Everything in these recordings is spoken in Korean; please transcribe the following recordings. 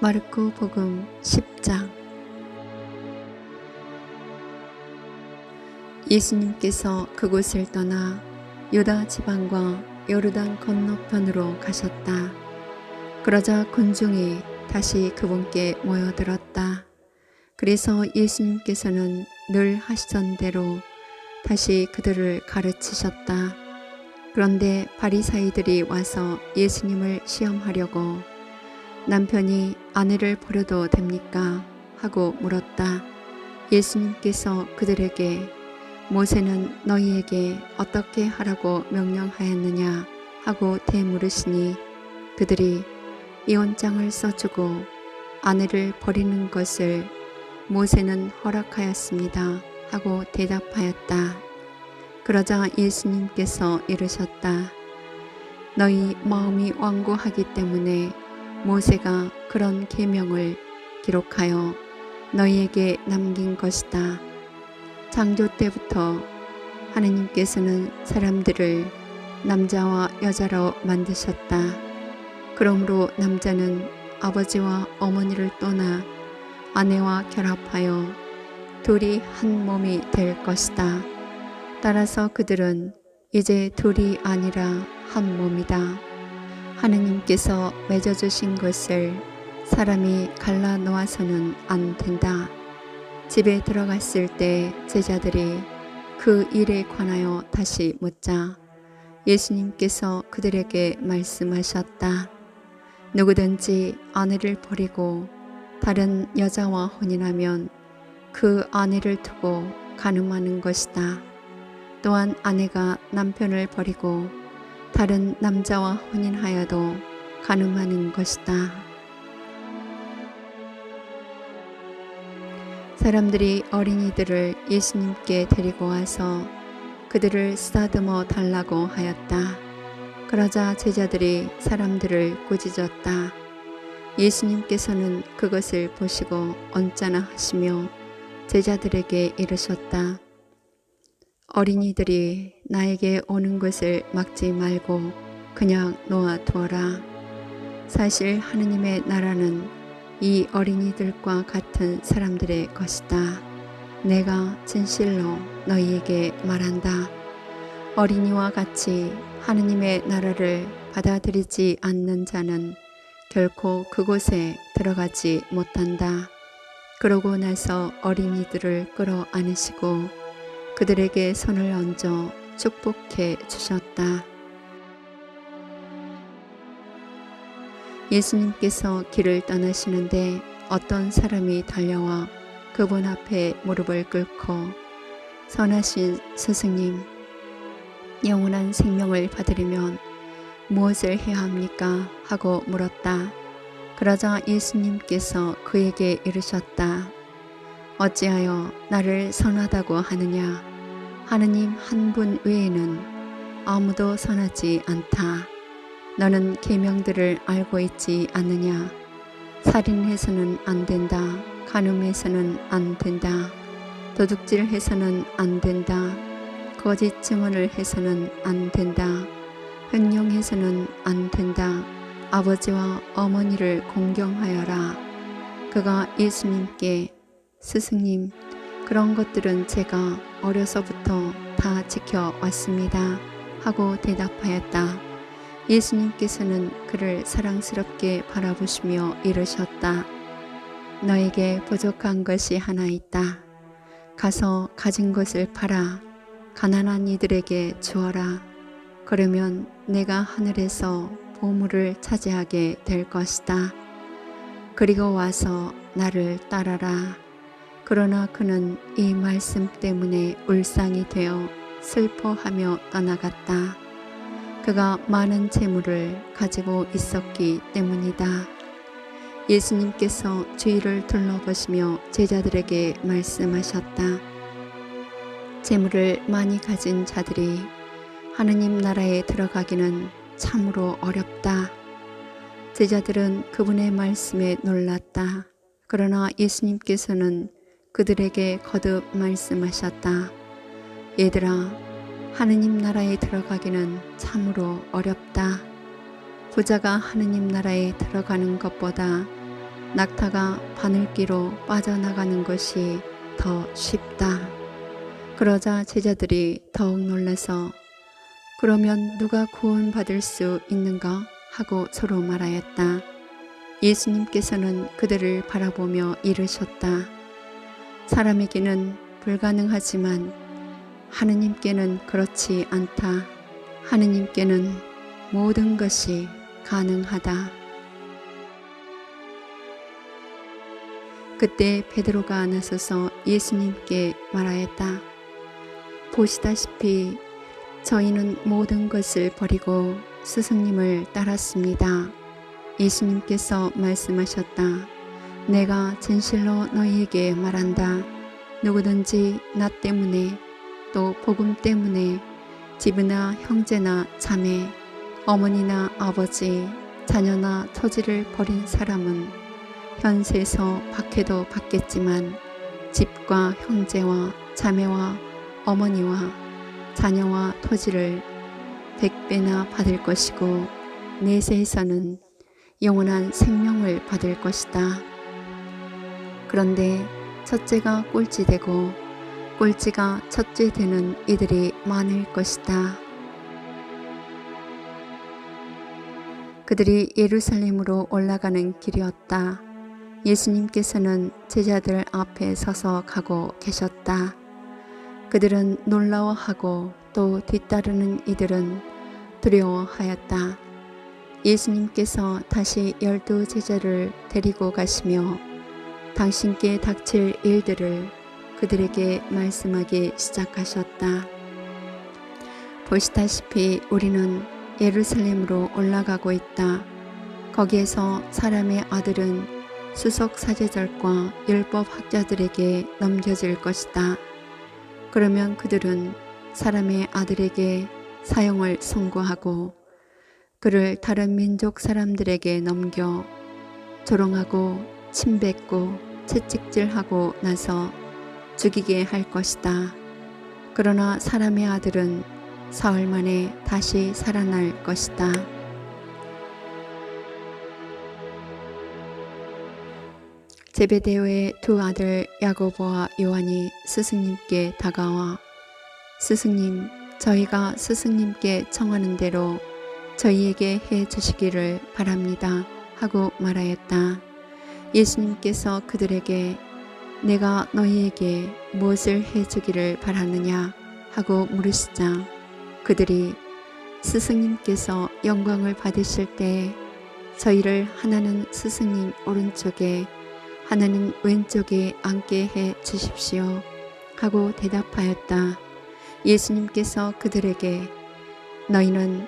마르코 복음 10장. 예수님께서 그곳을 떠나 유다 지방과 요르단 건너편으로 가셨다. 그러자 군중이 다시 그분께 모여들었다. 그래서 예수님께서는 늘 하시던 대로 다시 그들을 가르치셨다. 그런데 바리사이들이 와서 예수님을 시험하려고 남편이 아내를 버려도 됩니까? 하고 물었다. 예수님께서 그들에게 모세는 너희에게 어떻게 하라고 명령하였느냐 하고 되물으시니 그들이 이혼장을 써주고 아내를 버리는 것을 모세는 허락하였습니다 하고 대답하였다. 그러자 예수님께서 이르셨다. 너희 마음이 완고하기 때문에 모세가 그런 계명을 기록하여 너희에게 남긴 것이다. 창조 때부터 하느님께서는 사람들을 남자와 여자로 만드셨다. 그러므로 남자는 아버지와 어머니를 떠나 아내와 결합하여 둘이 한 몸이 될 것이다. 따라서 그들은 이제 둘이 아니라 한 몸이다. 하느님께서 맺어주신 것을 사람이 갈라 놓아서는 안 된다. 집에 들어갔을 때 제자들이 그 일에 관하여 다시 묻자 예수님께서 그들에게 말씀하셨다. 누구든지 아내를 버리고 다른 여자와 혼인하면 그 아내를 두고 간음하는 것이다. 또한 아내가 남편을 버리고 다른 남자와 혼인하여도 간음하는 것이다. 사람들이 어린이들을 예수님께 데리고 와서 그들을 쓰다듬어 달라고 하였다. 그러자 제자들이 사람들을 꾸짖었다. 예수님께서는 그것을 보시고 언짢아 하시며 제자들에게 이르셨다. 어린이들이 나에게 오는 것을 막지 말고 그냥 놓아두어라. 사실 하느님의 나라는 이 어린이들과 같은 사람들의 것이다. 내가 진실로 너희에게 말한다. 어린이와 같이 하느님의 나라를 받아들이지 않는 자는 결코 그곳에 들어가지 못한다. 그러고 나서 어린이들을 끌어안으시고 그들에게 손을 얹어 축복해 주셨다. 예수님께서 길을 떠나시는데 어떤 사람이 달려와 그분 앞에 무릎을 꿇고 선하신 스승님, 영원한 생명을 받으려면 무엇을 해야 합니까? 하고 물었다. 그러자 예수님께서 그에게 이르셨다. 어찌하여 나를 선하다고 하느냐? 하느님 한 분 외에는 아무도 선하지 않다. 너는 계명들을 알고 있지 않느냐? 살인해서는 안 된다. 간음해서는 안 된다. 도둑질해서는 안 된다. 거짓 증언을 해서는 안 된다. 횡령해서는 안 된다. 아버지와 어머니를 공경하여라. 그가 예수님께 스승님, 그런 것들은 제가 어려서부터 다 지켜왔습니다. 하고 대답하였다. 예수님께서는 그를 사랑스럽게 바라보시며 이르셨다. 너에게 부족한 것이 하나 있다. 가서 가진 것을 팔아 가난한 이들에게 주어라. 그러면 내가 하늘에서 보물을 차지하게 될 것이다. 그리고 와서 나를 따라라. 그러나 그는 이 말씀 때문에 울상이 되어 슬퍼하며 떠나갔다. 그가 많은 재물을 가지고 있었기 때문이다. 예수님께서 주위를 둘러보시며 제자들에게 말씀하셨다. 재물을 많이 가진 자들이 하느님 나라에 들어가기는 참으로 어렵다. 제자들은 그분의 말씀에 놀랐다. 그러나 예수님께서는 그들에게 거듭 말씀하셨다. 얘들아, 하느님 나라에 들어가기는 참으로 어렵다. 부자가 하느님 나라에 들어가는 것보다 낙타가 바늘기로 빠져나가는 것이 더 쉽다. 그러자 제자들이 더욱 놀라서 그러면 누가 구원받을 수 있는가 하고 서로 말하였다. 예수님께서는 그들을 바라보며 이르셨다. 사람에게는 불가능하지만 하느님께는 그렇지 않다. 하느님께는 모든 것이 가능하다. 그때 베드로가 나서서 예수님께 말하였다. 보시다시피 저희는 모든 것을 버리고 스승님을 따랐습니다. 예수님께서 말씀하셨다. 내가 진실로 너희에게 말한다. 누구든지 나 때문에 또 복음 때문에 집이나 형제나 자매, 어머니나 아버지, 자녀나 토지를 버린 사람은 현세에서 박해도 받겠지만 집과 형제와 자매와 어머니와 자녀와 토지를 100배나 받을 것이고 내세에서는 영원한 생명을 받을 것이다. 그런데 첫째가 꼴찌되고 꼴찌가 첫째 되는 이들이 많을 것이다. 그들이 예루살렘으로 올라가는 길이었다. 예수님께서는 제자들 앞에 서서 가고 계셨다. 그들은 놀라워하고 또 뒤따르는 이들은 두려워하였다. 예수님께서 다시 12 제자를 데리고 가시며 당신께 닥칠 일들을 그들에게 말씀하기 시작하셨다. 보시다시피 우리는 예루살렘으로 올라가고 있다. 거기에서 사람의 아들은 수석 사제들과 율법 학자들에게 넘겨질 것이다. 그러면 그들은 사람의 아들에게 사형을 선고하고 그를 다른 민족 사람들에게 넘겨 조롱하고 침뱉고 채찍질하고 나서 죽이게 할 것이다. 그러나 사람의 아들은 사흘 만에 다시 살아날 것이다. 제베데오의 두 아들 야고보와 요한이 스승님께 다가와 스승님, 저희가 스승님께 청하는 대로 저희에게 해 주시기를 바랍니다 하고 말하였다. 예수님께서 그들에게 내가 너희에게 무엇을 해 주기를 바라느냐 하고 물으시자 그들이 스승님께서 영광을 받으실 때 저희를 하나는 스승님 오른쪽에 하나는 왼쪽에 앉게 해 주십시오 하고 대답하였다. 예수님께서 그들에게 너희는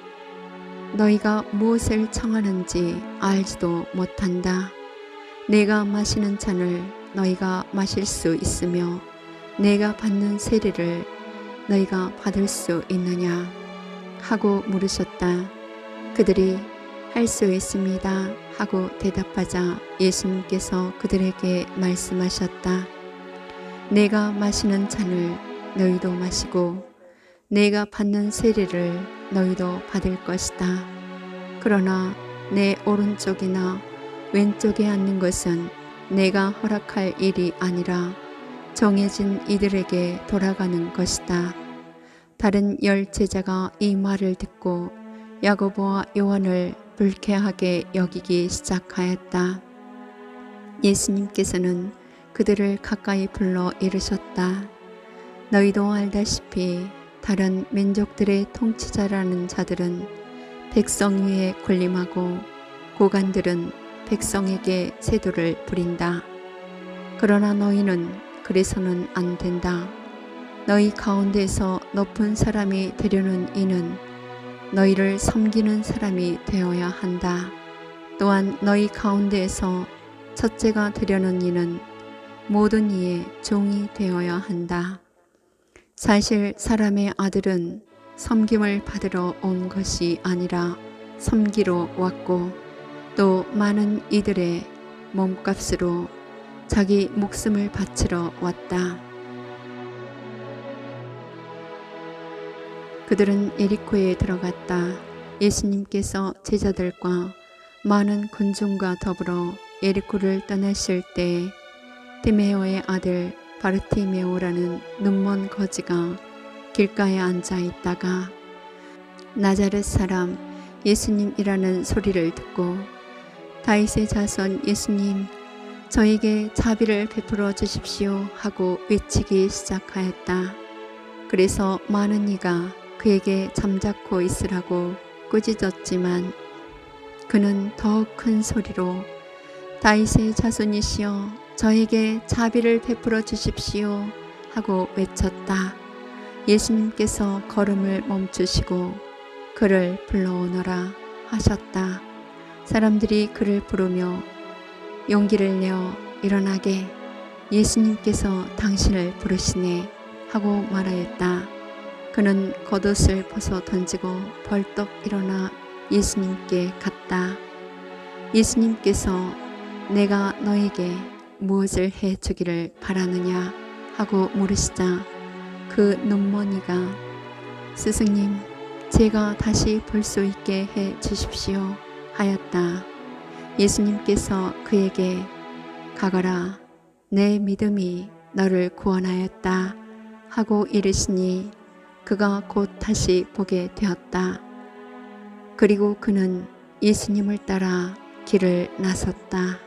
너희가 무엇을 청하는지 알지도 못한다. 내가 마시는 잔을 너희가 마실 수 있으며 내가 받는 세례를 너희가 받을 수 있느냐 하고 물으셨다. 그들이 할 수 있습니다 하고 대답하자 예수님께서 그들에게 말씀하셨다. 내가 마시는 잔을 너희도 마시고 내가 받는 세례를 너희도 받을 것이다. 그러나 내 오른쪽이나 왼쪽에 앉는 것은 내가 허락할 일이 아니라 정해진 이들에게 돌아가는 것이다. 다른 10 제자가 이 말을 듣고 야고보와 요한을 불쾌하게 여기기 시작하였다. 예수님께서는 그들을 가까이 불러 이르셨다. 너희도 알다시피 다른 민족들의 통치자라는 자들은 백성 위에 군림하고 고관들은 백성에게 세도를 부린다. 그러나 너희는 그래서는 안 된다. 너희 가운데서 높은 사람이 되려는 이는 너희를 섬기는 사람이 되어야 한다. 또한 너희 가운데에서 첫째가 되려는 이는 모든 이의 종이 되어야 한다. 사실 사람의 아들은 섬김을 받으러 온 것이 아니라 섬기러 왔고 또 많은 이들의 몸값으로 자기 목숨을 바치러 왔다. 그들은 예리코에 들어갔다. 예수님께서 제자들과 많은 군중과 더불어 예리코를 떠나실 때 디메오의 아들 바르티메오라는 눈먼 거지가 길가에 앉아 있다가 나자렛 사람 예수님이라는 소리를 듣고 다윗의 자손 예수님, 저에게 자비를 베풀어 주십시오 하고 외치기 시작하였다. 그래서 많은 이가 그에게 잠자코 있으라고 꾸짖었지만 그는 더 큰 소리로 다윗의 자손이시여 저에게 자비를 베풀어 주십시오 하고 외쳤다. 예수님께서 걸음을 멈추시고 그를 불러오너라 하셨다. 사람들이 그를 부르며 용기를 내어 일어나게, 예수님께서 당신을 부르시네 하고 말하였다. 그는 겉옷을 벗어 던지고 벌떡 일어나 예수님께 갔다. 예수님께서 내가 너에게 무엇을 해 주기를 바라느냐 하고 물으시자 그 눈먼이가 스승님, 제가 다시 볼 수 있게 해 주십시오 하였다. 예수님께서 그에게 가거라, 내 믿음이 너를 구원하였다 하고 이르시니 그가 곧 다시 보게 되었다. 그리고 그는 예수님을 따라 길을 나섰다.